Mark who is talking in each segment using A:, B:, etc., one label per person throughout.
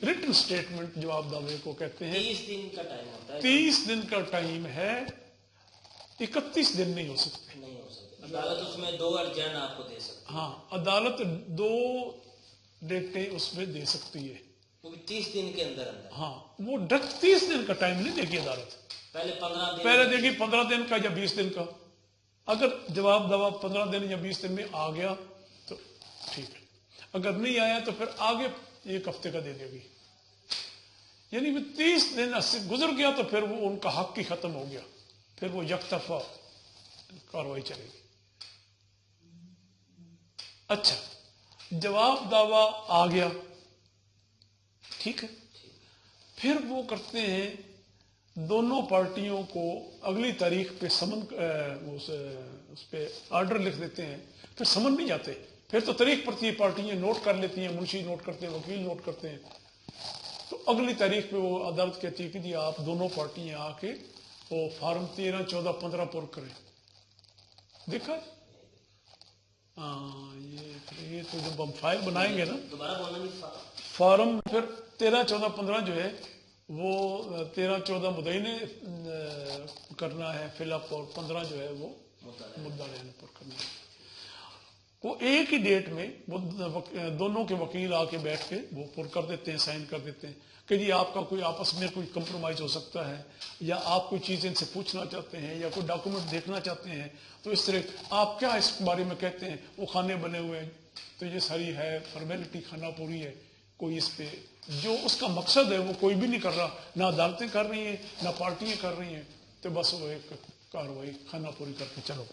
A: Written statement जवाब दावे को कहते हैं।
B: 30 दिन का टाइम होता है।
A: 30 दिन का टाइम है, 31 दिन नहीं हो सकते।
B: नहीं हो सकते। अदालत उसमें 2 अर्जियां आपको दे सकती है।
A: हाँ, अदालत 2 डेटें उसमें दे सकती है,
B: वो भी 30 दिन के अंदर अंदर।
A: हाँ, वो 30 दिन का टाइम नहीं देगी अदालत,
B: पहले 15 दिन,
A: पहले देगी 15 दिन का या 20 दिन का। अगर जवाब दावा 15 दिन या 20 दिन में आ गया तो ठीक है, अगर नहीं आया तो फिर आगे 1 हफ्ते का दे देगी। यानी कि 30 दिन से गुजर गया तो फिर वो उनका हक ही खत्म हो गया, फिर वो यकतरफा कार्रवाई चलेगी। अच्छा, जवाब दावा आ गया, ठीक है, फिर वो करते हैं दोनों पार्टियों को अगली तारीख पे समन उस पे ऑर्डर लिख देते हैं, फिर समन नहीं जाते, फिर तो तारीख पड़ती है, पार्टियां नोट कर लेती हैं, मुंशी नोट करते हैं, वकील नोट करते हैं, तो अगली तारीख पे वो अदालत कहती है कि जी आप दोनों पार्टियां आके वो फार्म 13, 14, 15 पुर करें। देखा, हाँ, ये तो जब हम फाइल बनाएंगे ना,
B: दोबारा बोलना नहीं,
A: फॉर्म फिर 13, 14, 15 जो है वो 13, 14 मुद्दई ने करना है फिलअप, और 15 जो है वो मुद्दा लेने पर करना है। वो एक ही डेट में वो दोनों के वकील आके बैठ के वो पुर कर देते हैं, साइन कर देते हैं कि जी आपका कोई आपस में कोई कंप्रोमाइज हो सकता है, या आप कोई चीज़ इनसे पूछना चाहते हैं, या कोई डॉक्यूमेंट देखना चाहते हैं, तो इस तरह आप क्या इस बारे में कहते हैं। वो खाने बने हुए हैं, तो ये सारी है फॉर्मेलिटी, खाना पूरी है, कोई इस पे जो उसका मकसद है वो कोई भी नहीं कर रहा, ना अदालतें कर रही हैं ना पार्टियां कर रही हैं, तो बस वो एक कार्रवाई खाना पूरी करके चलो,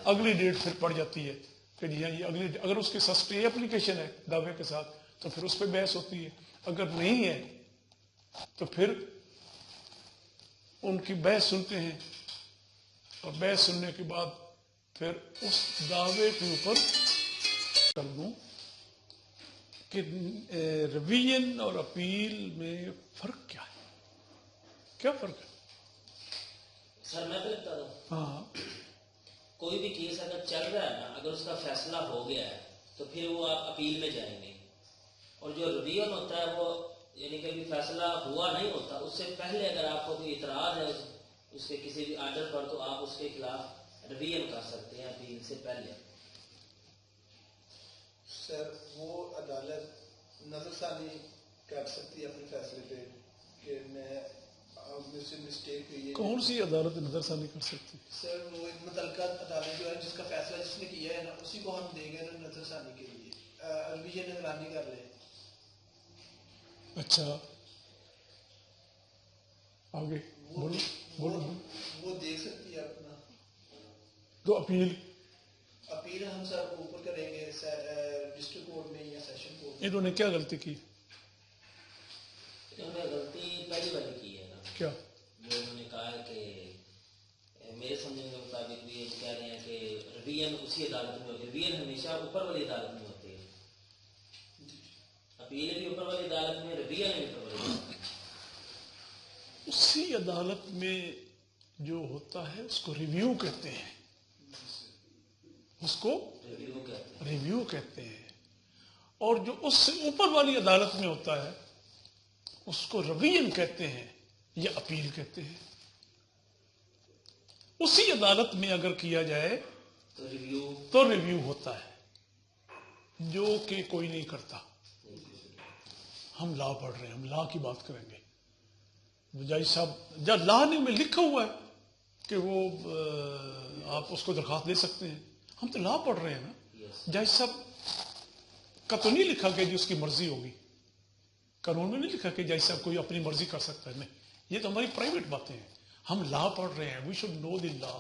A: अगली डेट फिर पड़ जाती है कि जी हाँ ये अगली, अगर उसके साथ स्टे एप्लीकेशन है दावे के साथ तो फिर उस पर बहस होती है, अगर नहीं है तो फिर उनकी बहस सुनते हैं, और बहस सुनने के बाद फिर उस दावे के ऊपर कर दूं कि रिवीजन और अपील में फर्क क्या है, क्या फर्क है?
B: सर मैं तो बता दूं,
A: हाँ,
B: कोई भी केस अगर चल रहा है ना, अगर उसका फैसला हो गया है तो फिर वो आप अपील में जाएंगे, और जो रिवीजन होता है वो यानी कि अभी फैसला हुआ नहीं होता, उससे पहले अगर आपको कोई इतराज है उसके किसी भी आर्डर पर, तो आप उसके खिलाफ रिवीजन कर सकते हैं अपील से पहले।
C: सर वो अदालत नजरसानी कर सकती है अपने फैसले पे कि मैं मुझसे मिस्टेक हुई है।
A: कौन सी अदालत नजरसानी कर सकती है?
C: सर वो एक मुतलका अदालत जो है जिसका फैसला जिसने किया है ना, उसी को हम देंगे ना नजरसानी के लिए, रिवीजन निगरानी कर ले।
A: अच्छा, आगे बोलो बोलो।
C: वो देख सकती है अपना,
A: तो अपील
C: हम सर ऊपर करेंगे डिस्ट्रिक्ट कोर्ट में या सेशन कोर्ट में।
A: इन्होंने क्या गलती की?
B: इन्होंने गलती पहली वाली की है ना,
A: क्या?
B: जो उन्होंने कहा है कि मेरे समझने के मुताबिक भी ये कह रहे हैं कि रिवीजन उसी अदालत में होती है, रिवीजन हमेशा ऊपर वाली अदालत में होती है, अपील भी ऊपर वाली अदालत में, रिवीजन भी ऊपर वाली अदालत में।
A: उसी अदालत में जो होता है उसको रिव्यू कहते हैं, उसको रिव्यू कहते हैं, और जो उससे ऊपर वाली अदालत में होता है उसको रिवीजन कहते हैं या अपील कहते हैं। उसी अदालत में अगर किया जाए तो रिव्यू होता है, जो कि कोई नहीं करता। हम लॉ पढ़ रहे हैं, हम लॉ की बात करेंगे। जज साहब, जब लॉ में लिखा हुआ है कि वो आप उसको दरखास्त दे सकते हैं, हम तो लॉ पढ़ रहे हैं ना। जज साहब का तो नहीं लिखा कि जी उसकी मर्जी होगी, कानून में नहीं लिखा कि जज साहब कोई अपनी मर्जी कर सकता है, नहीं, ये तो हमारी प्राइवेट बातें हैं। हम लॉ पढ़ रहे हैं, we should know the law.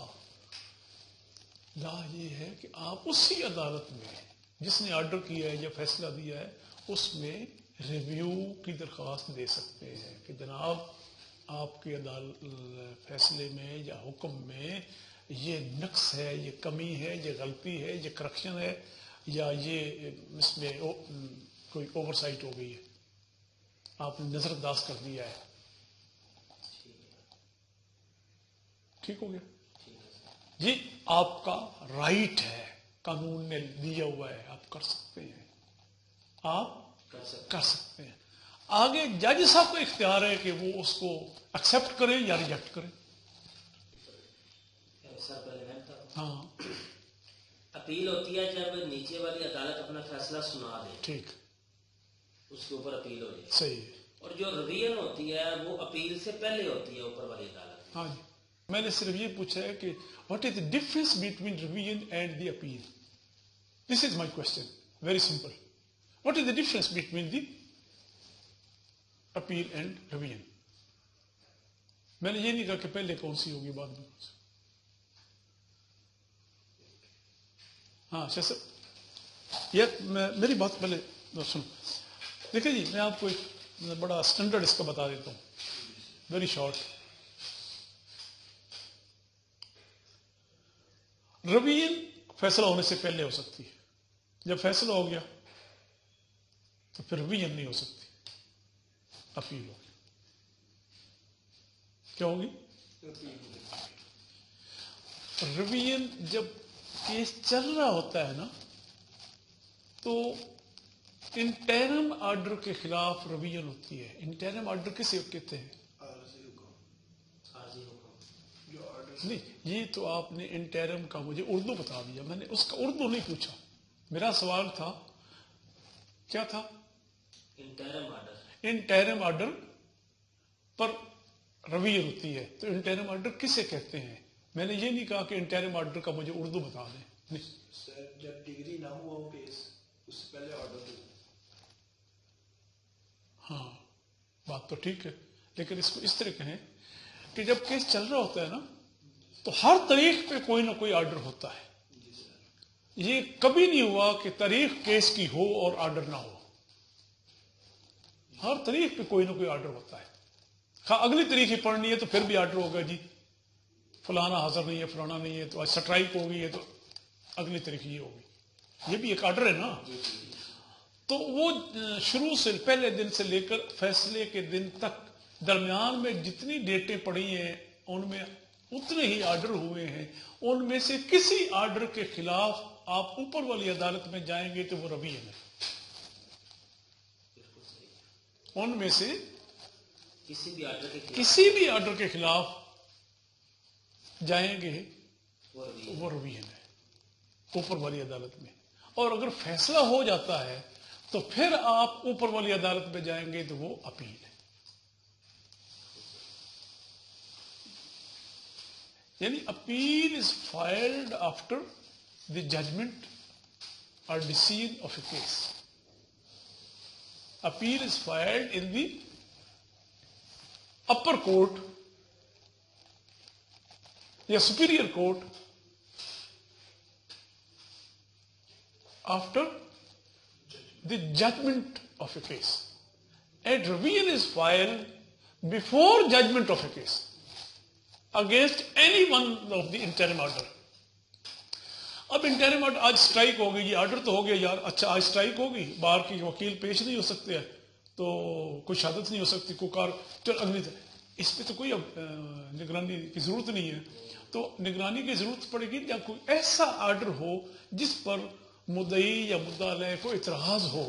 A: Law ये है कि आप उसी अदालत में जिसने ऑर्डर किया है या फैसला दिया है उसमें रिव्यू की दरख्वास्त दे सकते हैं कि जनाब आपके अदालत फैसले में या हुक्म में ये नक्स है, ये कमी है, ये गलती है, ये करप्शन है, या ये इसमें कोई ओवरसाइट हो गई है, आपने नजरअंदाज कर दिया है। ठीक हो गया जी, आपका राइट है, कानून ने दिया हुआ है, आप कर सकते हैं, आप کر سکتے ہیں. آگے جج صاحب کا اختیار ہے کہ وہ اس کو ایکسیپٹ کریں یا ریجیکٹ کریں.
B: سر پہلے میں تھا
A: ہاں
B: اپیل ہوتی ہے جب نیچے والی عدالت اپنا فیصلہ سنا دے
A: ٹھیک
B: اس کے اوپر اپیل ہو جائے.
A: صحیح ہے.
B: اور جو ریویژن ہوتی ہے وہ اپیل سے پہلے ہوتی ہے اوپر والی عدالت.
A: ہاں جی میں نے صرف یہ پوچھا ہے کہ what is the difference between revision and the appeal. This is my question very simple. What is the difference between the appeal and revision. میں نے یہ نہیں کہا کہ پہلے کون سی ہوگی بعد میں کون سی. ہاں شاہ صاحب یہ میری بات پہلے سن. دیکھیں جی میں آپ کو ایک بڑا اسٹینڈرڈ اس کا بتا دیتا ہوں ویری شارٹ. ریویژن فیصلہ ہونے سے پہلے ہو سکتی ہے. جب فیصلہ ہو گیا تو پھر ریویژن نہیں ہو سکتی, اپیل ہوگی. کیا ہوگی؟ ریویژن جب کیس چل رہا ہوتا ہے نا تو انٹرم آرڈر کے خلاف ریویژن ہوتی ہے. انٹرم آرڈر کسے کہتے ہیں؟
B: عارضی حکم.
A: نہیں یہ تو آپ نے انٹرم کا مجھے اردو بتا دیا. میں نے اس کا اردو نہیں پوچھا. میرا سوال تھا کیا تھا؟
B: Interim order.
A: انٹرم آرڈر پر رویہ ہوتی ہے تو انٹرم آرڈر کسے کہتے ہیں؟ میں نے یہ نہیں کہا کہ انٹرم آرڈر کا مجھے اردو بتا دیں. نہیں
C: سر جب ڈگری نہ ہوا ہو کیس اس سے پہلے آرڈر دو.
A: ہاں بات تو ٹھیک ہے لیکن اس کو اس طرح کہیں کہ جب کیس چل رہا ہوتا ہے نا تو ہر تاریخ پہ کوئی نہ کوئی آرڈر ہوتا ہے. یہ کبھی نہیں ہوا کہ تاریخ کیس کی ہو اور آرڈر نہ ہو. ہر تاریخ پہ کوئی نہ کوئی آرڈر ہوتا ہے. اگلی تاریخ ہی پڑھنی ہے تو پھر بھی آرڈر ہوگا جی فلانا حاضر نہیں ہے فلانا نہیں ہے تو آج سٹرائک ہوگی ہے تو اگلی تاریخ یہ ہوگی. یہ بھی ایک آرڈر ہے نا. تو وہ شروع سے پہلے دن سے لے کر فیصلے کے دن تک درمیان میں جتنی ڈیٹیں پڑی ہیں ان میں اتنے ہی آرڈر ہوئے ہیں. ان میں سے کسی آرڈر کے خلاف آپ اوپر والی عدالت میں جائیں گے تو وہ رویہ ہے. ان میں سے
B: کسی بھی آرڈر کے خلاف
A: کسی بھی آرڈر کے خلاف جائیں گے
B: وہ رویہ.
A: وہ رویہ ہے اوپر والی عدالت میں. اور اگر فیصلہ ہو جاتا ہے تو پھر آپ اوپر والی عدالت میں جائیں گے تو وہ اپیل ہے. یعنی appeal is filed after the judgment اور decision of a case. Appeal is filed in the upper court یا superior court after the judgment of a case. A revision is filed before judgment of a case against any one of the interim order. اب interim order آج strike ہو گئی. یہ order تو ہو گیا یار. اچھا آج سٹرائک ہوگی بار کی وکیل پیش نہیں ہو سکتے ہیں تو کوئی شہادت نہیں ہو سکتی کوئی کار چل اگلی اس پہ تو کوئی نگرانی کی ضرورت نہیں ہے. تو نگرانی کی ضرورت پڑے گی جب کوئی ایسا آرڈر ہو جس پر مدعی یا مدعا علیہ کو اعتراض ہو